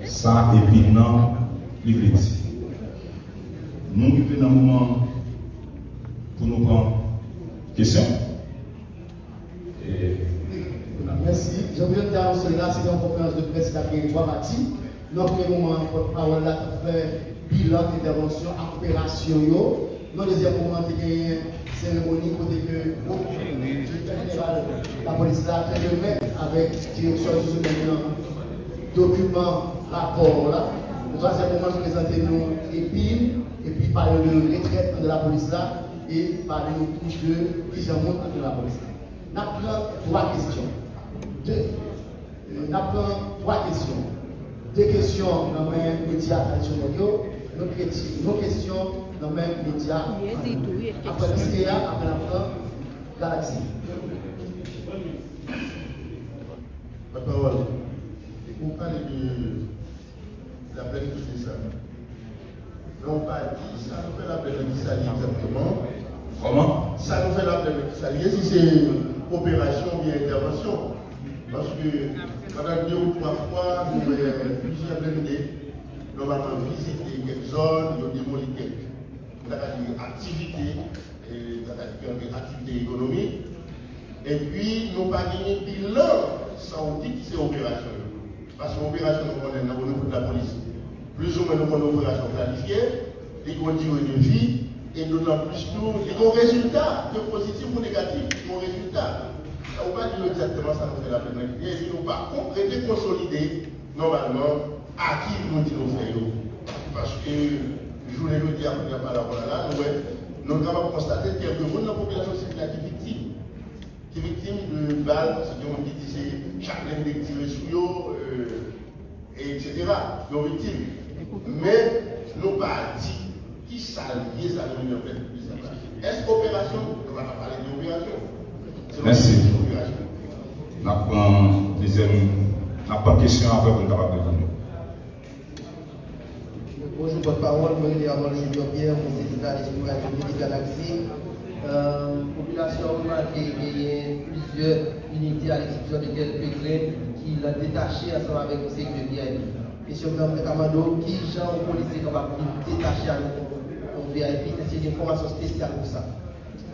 ça, EPIN, non, livre. Nous vivons dans un moment pour nous prendre question. Merci. Je voudrais te annoncer là, c'est une conférence de presse qui est bâti. Donc, le moment, porte-parole là, qui fait bilan d'intervention, opération, Dans le deuxième moment, il y a une cérémonie côté que la police là, très bien avec direction de document, rapport là. Le troisième moment, nous présentons nous épines et puis parler de retraite de la police là et parler autour de qui j'en monte de la police là. Nous avons trois questions. Nous avons trois questions. Deux questions dans les médias traditionnels, nos questions dans les médias. Après l'ISCA, après la Galaxie. La parole. Et pour parler de la plaine de ça. Non, pas dit, ça nous fait la plaine de Sali exactement. Comment? Ça nous fait la plaine de Sali. Si c'est opération ou bien intervention. Parce que pendant 2 ou 3 fois, nous avons plusieurs plaines. Nous avons visité quelques zones, nous avons démoli quelques activités, activités économiques. Et puis, nous n'avons pas gagné bilan sans dire que c'est opération. Parce que l'opération, nous connaissons au niveau de la police. Plus ou moins, nous connaissons l'opération planifiée, les durées de vie, et nous n'avons plus tout. Les résultats, que positif ou négatif, les résultats. On ne va pas dire exactement ça nous fait la peine. Et si nous pas compléter, consolider, normalement, à qui nous dit nous faisons. Parce que, je voulais le dire après par rapport à là, nous sommes capables de constater qu'il y a beaucoup de la population civile qui est victime. Qui est victime de balles, parce qu'on dit que c'est chacun des tirés sur eux, etc. Nous sommes victimes. Mais nous pas dit qui s'allie, ça nous fait plus ça. Est-ce qu'opération? On va pas parler d'opération. Merci. On a pas de question après pour nous capable de répondre. Bonjour, porte-parole, je suis Julien Pierre, secrétaire d'exploration de Galaxie. Population rurale qui a plusieurs unités à l'exception de quelques qui l'ont détaché ensemble avec le sécurité VIP. Question de Kamado, qui gens ont policiers qui vont détacher à nos VIP, c'est une information spéciale pour ça.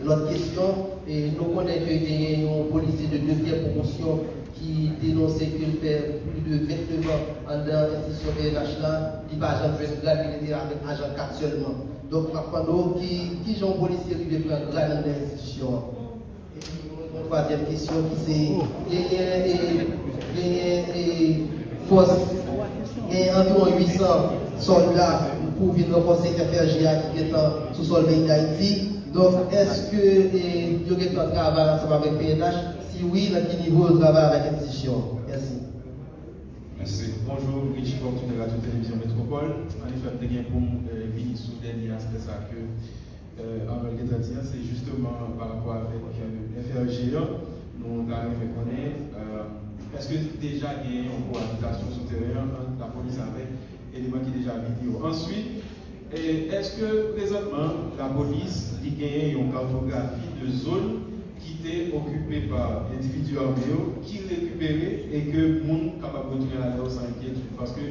L'autre question, nous connaissons qu'il y a un policier de 2e promotion qui dénonçait qu'il fait plus de 29 ans dans l'institution PNH là, il va agent de grade, il était avec agent 4 seulement. Donc, nous qui sont policiers qui veulent prendre grade dans l'institution. Et puis, une troisième question qui c'est force, il y a environ 800 soldats pour venir renforcer les FRGA qui est sous sol pays d'Haïti. Donc, est-ce que il y a un travail ensemble avec PNH? Si oui, à quel niveau de travail avec l'institution? Merci. Merci. Bonjour, Richie Fortuné, Radio Télévision Métropole. En effet, je viens pour venir sur le dernier aspect ça que c'est justement par rapport avec FRGA. Nous avons reconnu. Est-ce que déjà il y a une cohabitation souterraine entre la police avec l'élément qui est déjà vidéo? Ensuite, est-ce que présentement la police a une cartographie de zones qui étaient occupées par individus armés, qui récupéraient et que les gens sont capables de retourner à la terre sans inquiétude? Parce que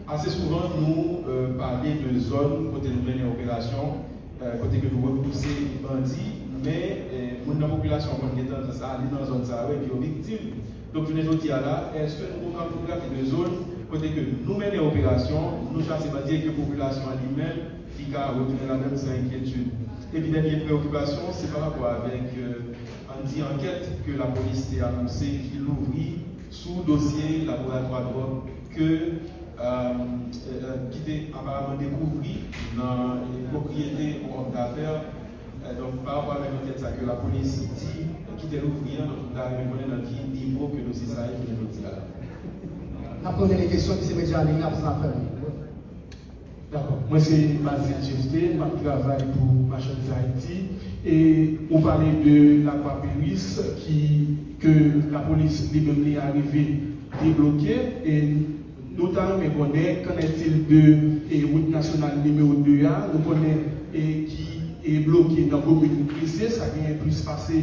assez souvent, nous parlons de zones côté nous mener opération, côté que nous repoussons les bandits, mais la population qui est dans ça, aller dans la zone ça, et puis aux victimes. Donc, je ne dis là, est-ce que nous avons une cartographie de zones côté que nous menons opération, nous chassons les bandits et que la population elle-même qui a retourné la terre sans inquiétude? Et puis, dernière préoccupation, c'est par rapport avec enquête que la police a annoncé qu'il ouvrit sous dossier laboratoire drogue qui était apparemment découvert dans les propriétés d'affaires. Donc, par rapport à l'enquête, ça que la police dit qui était ouvrier, donc on a répondu dans quel niveau que nous sommes allés pour nous dire. La première question qui s'est déjà alignée à ça. D'accord. Moi, c'est Mazil Jefté, je travaille pour Machin Haïti. Et on parlait de l'Aquapéris que la police est arrivée débloquer. Et notamment, on connaît qu'en est-il de route nationale numéro 2A, nous connaissons qui est bloqué dans la commune brisée, ça vient plus passer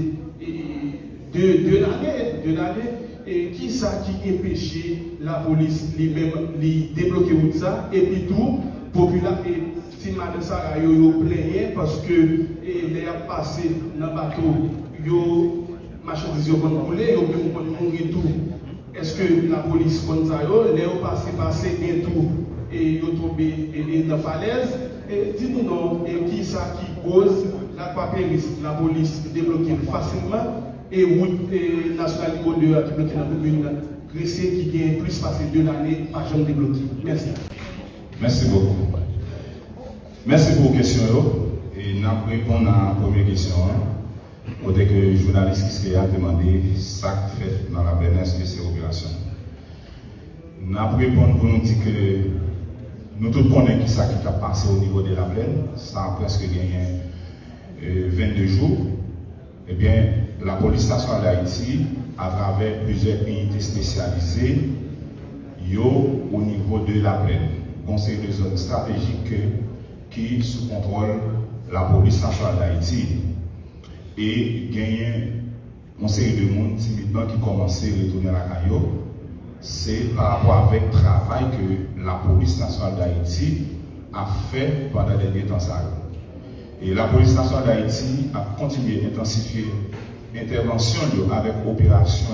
de l'année. Et qui ça qui empêché la police lui-même de débloquer tout ça, et puis tout, populaire et finalement ça yo plaigné parce que les a passé dans le bateau, yo marchandises yo vont couler, yo vont mourir tout. Est-ce que la police comme ça yo, les a passé et tout et ils sont tombés dans la falaise. Dis-nous non, qui ça qui cause la police débloquée facilement et route nationale niveau 2 qui bloquée dans la commune Gressé qui gagne plus passé 2 années par jamais débloqué. Merci. Merci beaucoup. Merci pour vos questions. Et nous allons répondre à la première question. Côté que le journaliste qui a demandé ça fait dans la bénédiction de ces opérations. Nous allons répondre pour nous dire que nous tous connaissons qui ça qui a passé au niveau de la plaine. Ça a presque gagné 22 jours. Eh bien, la police nationale d'Haïti, à travers plusieurs unités spécialisées, au niveau de la plaine, conseil de zone stratégique qui sous contrôle la police nationale d'Haïti. Et gagner un série de monde timidement qui commençait à retourner à la caillou. C'est par rapport avec le travail que la police nationale d'Haïti a fait pendant les derniers temps. Et la police nationale d'Haïti a continué à intensifier l'intervention avec l'opération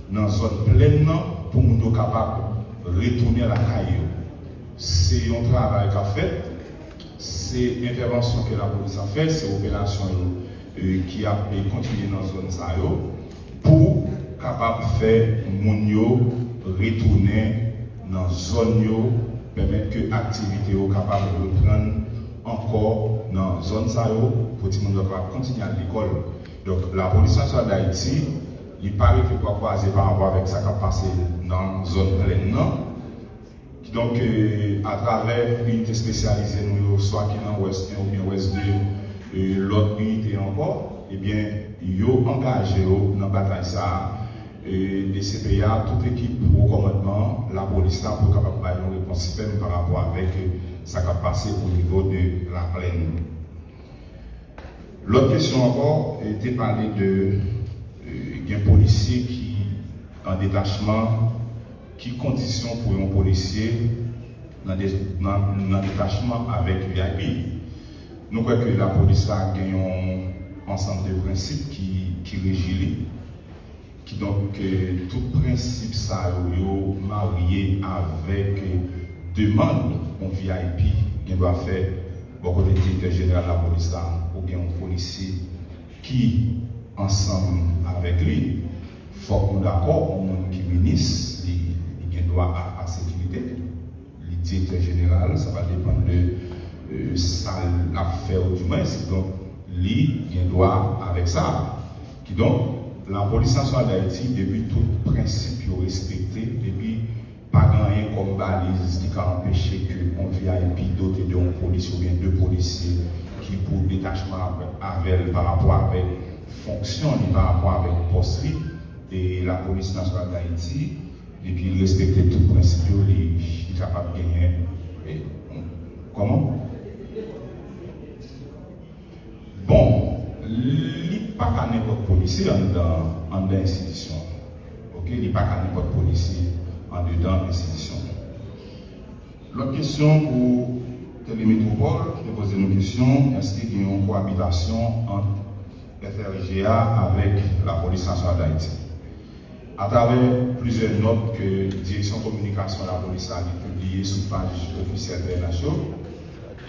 dans la zone pleine pour nous être capables de retourner à la caillou. C'est un travail qu'a fait, c'est l'intervention que la police a fait, c'est l'opération qui a continué dans la zone pour capable de faire mon retourner dans la zone permettre que l'activité soit capable de reprendre encore dans la zone pour que tout le monde continuer à l'école. Donc la police nationale d'Haïti, il paraît que pas croiser par rapport avec ça qui a passé dans la zone pleine. Donc à travers l'unité spécialisée, nous, soit qui est dans l'Ouest 1 ou bien l'Ouest 2, l'autre unité encore, eh bien, ils ont engagé dans la bataille ça. Des CPA, toute l'équipe au commandement, la police là pour capable de une réponse ferme par rapport avec ce qui a passé au niveau de la plaine. L'autre question encore était parler de un policier qui en détachement, qui conditions pour un policier dans détachement avec VIP. Nous croyons que la police a gagné un ensemble de principes qui régit. Qui donc tout principe ça est marié avec demande un VIP qui doit faire beaucoup de directeur général de la police là ou bien un policier qui ensemble avec lui faut qu'on d'accord au monde qui ministre il doit à la sécurité le directeur général ça va dépendre de ça l'affaire du moins donc lui il doit avec ça qui donc la police nationale d'Haïti, depuis tout principe respecté, depuis pas rien comme balise qui a empêché qu'un VIP doté d'un policier ou bien deux policiers qui pour détachement avec par rapport avec fonction, par rapport avec posterie et la police nationale d'Haïti, depuis respecter tout principe, il est capable de gagner. Comment? Bon. Il n'y a pas n'importe policier en dedans institution. Ok, il n'y a pas n'importe policier en dedans institution. L'autre question pour Télémétropole, je vais poser une question. Est-ce qu'il y a une cohabitation entre FRGA avec la police nationale d'Haïti? À travers plusieurs notes que la direction communication de la police a publiées sur la page officielle de la nation,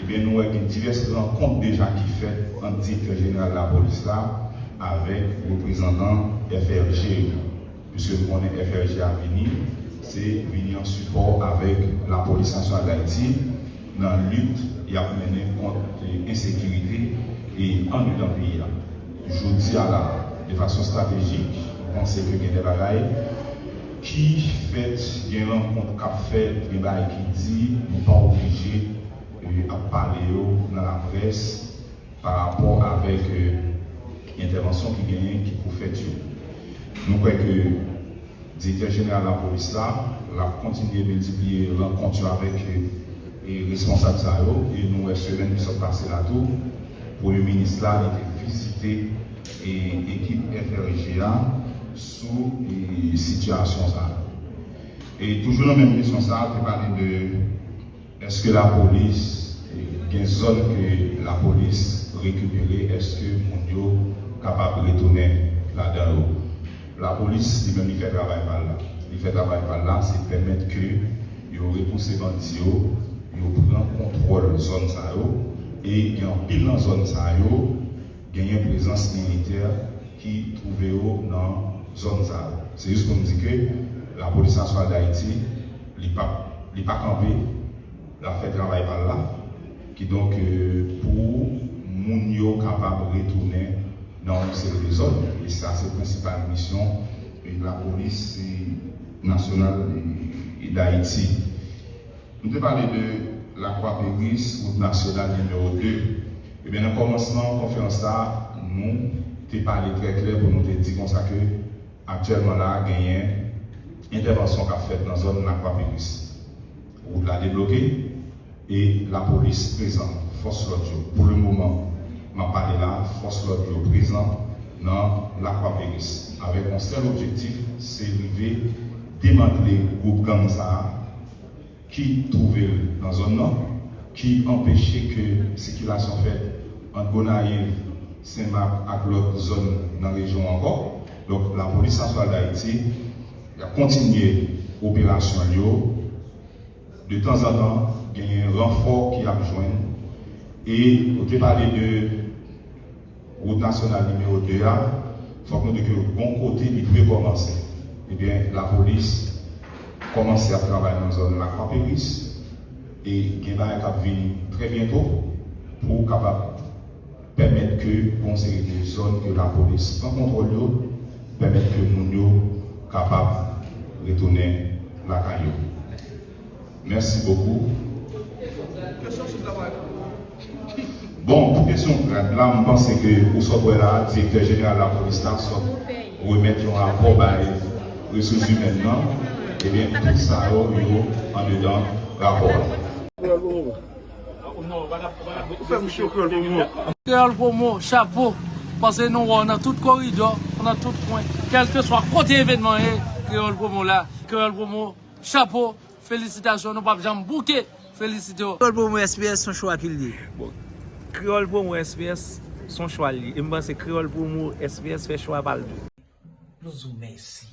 eh bien, nous avons diverses rencontres déjà qui fait en directeur général de la police là avec le représentant FRG. Puisque on est FRG à venir, c'est venir en support avec la police nationale d'Haïti dans la lutte et à mener contre l'insécurité et en dedans dans le pays. Je dis à la de façon stratégique, je pense que il y a des bagailles qui fait, il y a une rencontre qui fait, des bagailles qui dit, nous ne sommes pas obligés à parler dans la presse par rapport avec l'intervention qui gagne qui pour faire. Nous croyons que le directeur général de la police là, a continué de multiplier les rencontres avec les responsables et nous, la semaine qui sont passées là-tout, pour le ministre là, il a visité l'équipe FRGA sous les situations. Et toujours dans la même question, ça a parlé de est-ce que la police, il y a une zone que la police récupère, est-ce que mon est capable de retourner là-dedans? La police, lui-même, il fait travail par là. Il fait travail par là, c'est permettre que ils ont repoussé les bandits, ils ont pris contrôle de la zone et il y a un pile dans la zone il y a une présence militaire qui trouvait dans la zone. C'est juste pour me dire que la police nationale d'Haïti n'est pas campée, la fait travail par là, qui donc pour moun yo capable de retourner dans une série de zones. Et ça, c'est la principale mission de la police nationale d'Haïti. Nous avons parlé de la Croix-Péris, route nationale numéro 2. Et bien, en commencement de la conférence, nous avons parlé très clair pour nous dire comme ça que actuellement là, il y a une intervention qui a fait dans la zone de la Croix-Péris. Route la débloquée et la police présente, force l'audio. Pour le moment, je vais parler là, force l'audio présent dans la Croix-Péris. Avec un seul objectif, c'est de démanteler le groupe Gamza qui trouvait dans la zone nord, qui empêchait que la circulation faite entre Gonaïve, Saint-Marc et l'autre zone dans la région encore. Donc la police nationale d'Haïti a continué l'opération. De temps en temps, il y a un renfort qui a besoin. Et on peut parler de route nationale numéro 2, il faut que nous disions que le bon côté, il doit commencer. Eh bien, la police commence à travailler dans la zone de la Croix-Péris et il y a un venir très bientôt pour permettre que on série de zones que la police prend contrôle, permettre que nous soyons capables de retourner la caillou. Merci beaucoup. Bon, pour question, là, je pense que vous sortez là, directeur général de la police, là, remettre un rapport à les ressources humaines, et bien tout ça, en dedans, rapport. Créole Promo, chapeau, parce que nous, on a tout corridor, on a tout point, quel que soit côté événement, Créole Promo là, Créole Promo, chapeau, félicitations, nous pas besoin de bouquet, félicitations. Créole Promo SPS, son choix qu'il dit. Créole Promo SPS, son choix. Et je pense que Créole Promo SPS fait choix par le tout. Nous vous remercions.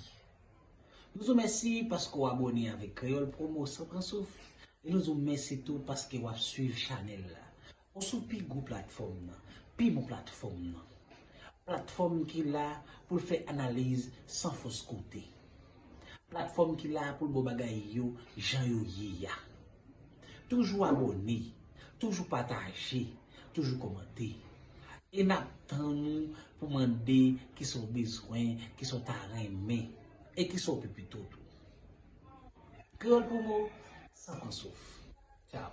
Nous vous remercions parce que vous abonnez avec Créole Promo sans prendre souffle. Et nous vous remercions tout parce que vous suivez la chaîne. On soupi go plateforme, puis mon plateforme. Plateforme qui est là pour faire analyse sans fausse côté. Plateforme qui est là pour le bagay yo, Jean yo ya. Toujours abonné, toujours partagé, toujours commenter. Et n'attendons pour demander qui sont besoin, qui sont aimés et qui sont plutôt tout. Créole Promo, sans qu'on souffre. Ciao.